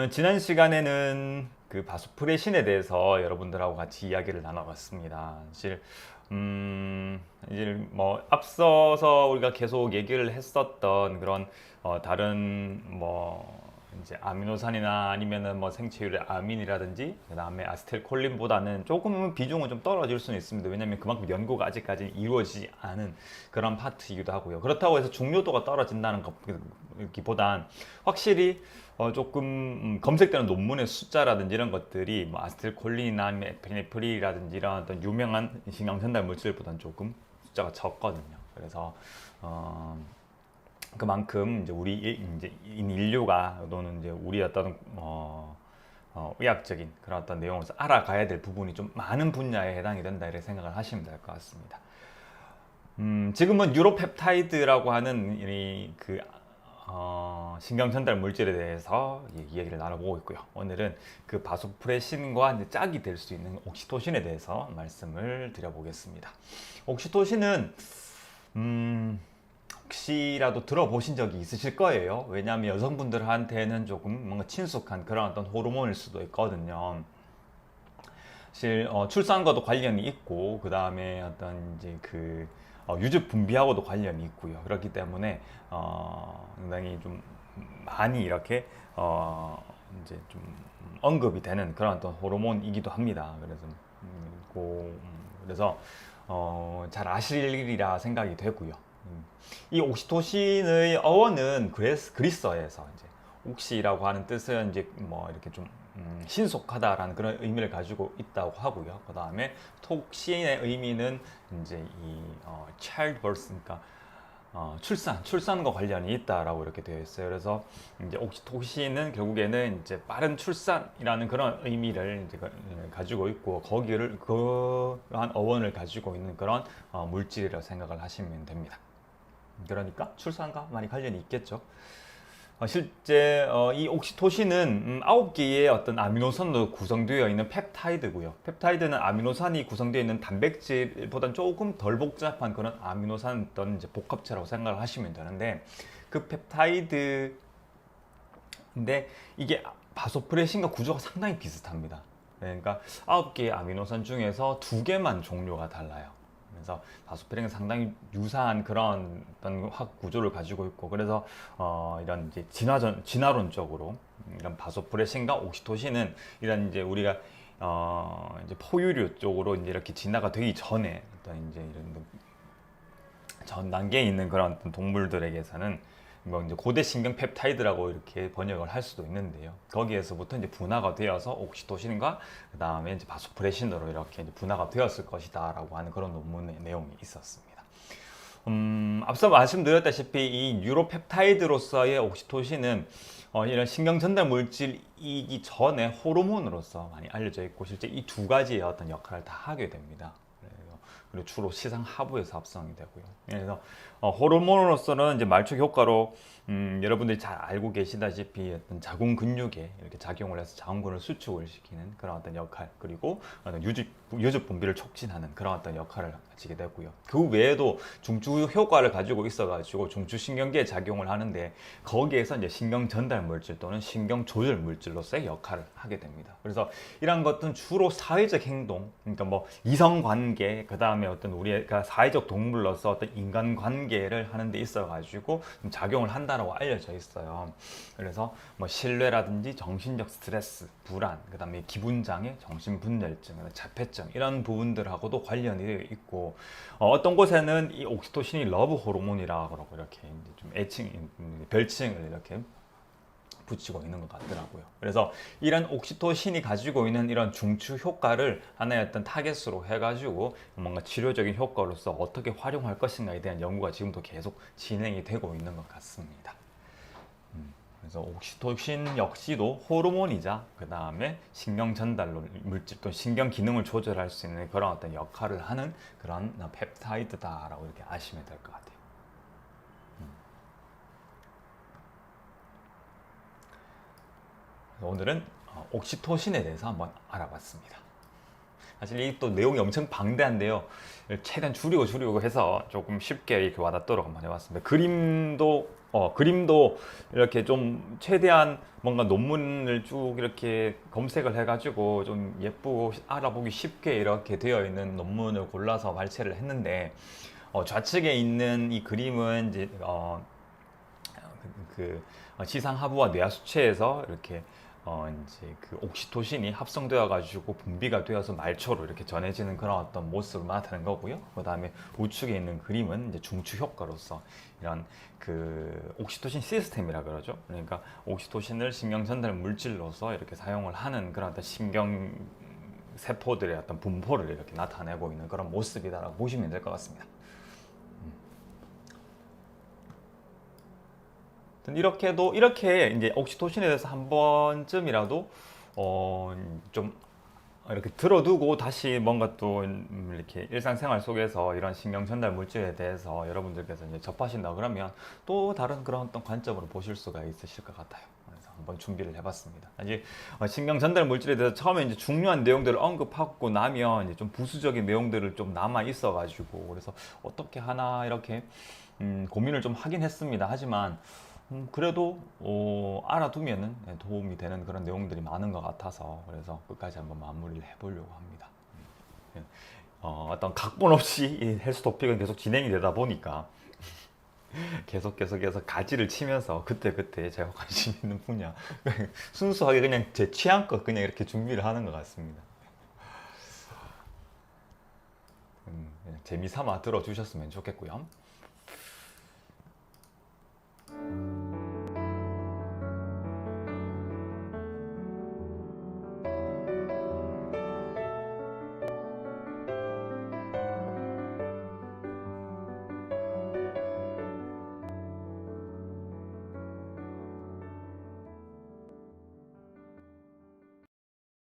지난 시간에는 그 바소프레신에 대해서 여러분들하고 같이 이야기를 나눠봤습니다. 사실 이제 뭐 앞서서 우리가 계속 얘기를 했었던 그런 다른 뭐 이제 아미노산이나 아니면은 뭐 생체율의 아민이라든지 그다음에 아세틸콜린보다는 조금은 비중은 좀 떨어질 수는 있습니다. 왜냐하면 그만큼 연구가 아직까지 이루어지지 않은 그런 파트이기도 하고요. 그렇다고 해서 중요도가 떨어진다는 것보단 확실히 조금 검색되는 논문의 숫자라든지 이런 것들이 뭐 아세틸콜린이나 아니면 에피네프린이라든지 이런 어떤 유명한 신경전달 물질보다는 조금 숫자가 적거든요. 그래서 그만큼 이제 우리 이제 인류가 또는 이제 우리 어떤 의학적인 그런 어떤 내용으로서 알아가야 될 부분이 좀 많은 분야에 해당이 된다 이렇게 생각을 하시면 될 것 같습니다. 지금은 뉴로펩타이드라고 하는 신경 전달 물질에 대해서 이야기를 나눠보고 있고요. 오늘은 그 바소프레신과 이제 짝이 될 수 있는 옥시토신에 대해서 말씀을 드려보겠습니다. 옥시토신은 혹시라도 들어보신 적이 있으실 거예요. 왜냐하면 여성분들한테는 조금 뭔가 친숙한 그런 어떤 호르몬일 수도 있거든요. 사실 출산과도 관련이 있고 그 다음에 어떤 이제 그 유즙 분비하고도 관련이 있고요. 그렇기 때문에 상당히 좀 많이 이렇게 이제 좀 언급이 되는 그런 어떤 호르몬이기도 합니다. 그래서 그래서 잘 아시리라 생각이 되고요. 이 옥시토신의 어원은 그리스어에서 이제 옥시라고 하는 뜻은 이제 뭐 이렇게 좀 신속하다라는 그런 의미를 가지고 있다고 하고요. 그 다음에 톡신의 의미는 이제 이 childbirth, 그러니까 출산과 관련이 있다라고 이렇게 되어 있어요. 그래서 이제 옥시토신은 결국에는 이제 빠른 출산이라는 그런 의미를 이제 가지고 있고 거기를 그러한 어원을 가지고 있는 그런 물질이라고 생각을 하시면 됩니다. 그러니까 출산과 많이 관련이 있겠죠. 실제 이 옥시토신은 9개의 어떤 아미노산으로 구성되어 있는 펩타이드고요. 펩타이드는 아미노산이 구성되어 있는 단백질보다는 조금 덜 복잡한 그런 아미노산 어떤 이제 복합체라고 생각을 하시면 되는데 그 펩타이드인데 이게 바소프레신과 구조가 상당히 비슷합니다. 그러니까 9개의 아미노산 중에서 2개만 종류가 달라요. 그래서 바소프린은 상당히 유사한 그런 어떤 화학 구조를 가지고 있고 그래서 이런 이제 진화론적으로 이런 바소프레신과 옥시토신은 이런 이제 우리가 이제 포유류 쪽으로 이제 이렇게 진화가 되기 전에 어떤 이제 이런 전 단계에 있는 그런 어떤 동물들에게서는 뭐 이제 고대 신경 펩타이드라고 이렇게 번역을 할 수도 있는데요. 거기에서부터 이제 분화가 되어서 옥시토신과 그 다음에 이제 바소프레신으로 이렇게 이제 분화가 되었을 것이다라고 하는 그런 논문의 내용이 있었습니다. 앞서 말씀드렸다시피 이 뉴로펩타이드로서의 옥시토신은 이런 신경 전달 물질이기 전에 호르몬으로서 많이 알려져 있고 실제 이 두 가지의 어떤 역할을 다 하게 됩니다. 그리고 주로 시상 하부에서 합성이 되고요. 그래서 호르몬으로서는 이제 말초 효과로 여러분들이 잘 알고 계시다시피 어떤 자궁 근육에 이렇게 작용을 해서 자궁근을 수축을 시키는 그런 어떤 역할, 그리고 어떤 유즙 분비를 촉진하는 그런 어떤 역할을 가지게 되고요. 그 외에도 중추 효과를 가지고 있어가지고 중추신경계에 작용을 하는데 거기에서 이제 신경 전달 물질 또는 신경 조절 물질로서의 역할을 하게 됩니다. 그래서 이런 것들은 주로 사회적 행동, 그러니까 뭐 이성 관계, 그 다음에 어떤 우리가 사회적 동물로서 어떤 인간 관계를 하는 데 있어가지고 작용을 한다라고 알려져 있어요. 그래서 뭐 신뢰라든지 정신적 스트레스, 불안, 그 다음에 기분 장애, 정신분열증, 자폐증 이런 부분들하고도 관련이 되어 있고 어떤 곳에는 이 옥시토신이 러브 호르몬이라고 이렇게 좀 별칭을 이렇게 붙이고 있는 것 같더라고요. 그래서 이런 옥시토신이 가지고 있는 이런 중추 효과를 하나의 어떤 타겟으로 해가지고 뭔가 치료적인 효과로서 어떻게 활용할 것인가에 대한 연구가 지금도 계속 진행이 되고 있는 것 같습니다. 그래서 옥시토신 역시도 호르몬이자 그 다음에 신경 전달 물질 또 신경 기능을 조절할 수 있는 그런 어떤 역할을 하는 그런 펩타이드다라고 이렇게 아시면 될 것 같아요. 오늘은 옥시토신에 대해서 한번 알아봤습니다. 사실 이 또 내용이 엄청 방대한데요. 최대한 줄이고 해서 조금 쉽게 이렇게 와닿도록 한번 해봤습니다. 그림도 그림도 이렇게 좀 최대한 뭔가 논문을 쭉 이렇게 검색을 해가지고 좀 예쁘고 알아보기 쉽게 이렇게 되어 있는 논문을 골라서 발췌를 했는데, 좌측에 있는 이 그림은 이제 지상 하부와 뇌하 수체에서 이렇게 이제 그 옥시토신이 합성되어 가지고 분비가 되어서 말초로 이렇게 전해지는 그런 어떤 모습을 나타내는 거고요. 그 다음에 우측에 있는 그림은 이제 중추 효과로서 이런 그 옥시토신 시스템이라 그러죠. 그러니까 옥시토신을 신경 전달 물질로서 이렇게 사용을 하는 그런 어떤 신경 세포들의 어떤 분포를 이렇게 나타내고 있는 그런 모습이다라고 보시면 될 것 같습니다. 이렇게 이제 옥시토신에 대해서 한 번쯤이라도 좀 이렇게 들어두고 다시 뭔가 또 이렇게 일상생활 속에서 이런 신경 전달 물질에 대해서 여러분들께서 이제 접하신다 그러면 또 다른 그런 어떤 관점으로 보실 수가 있으실 것 같아요. 그래서 한번 준비를 해봤습니다. 이제 신경 전달 물질에 대해서 처음에 이제 중요한 내용들을 언급하고 나면 이제 좀 부수적인 내용들을 좀 남아 있어가지고, 그래서 어떻게 하나 이렇게 고민을 좀 하긴 했습니다. 하지만 그래도 알아두면은 도움이 되는 그런 내용들이 많은 것 같아서, 그래서 끝까지 한번 마무리를 해보려고 합니다. 어떤 각본 없이 이 헬스 토픽은 계속 진행이 되다 보니까 계속해서 가지를 치면서 그때그때 제가 관심 있는 분야 순수하게 그냥 제 취향껏 그냥 이렇게 준비를 하는 것 같습니다. 그냥 재미삼아 들어주셨으면 좋겠고요.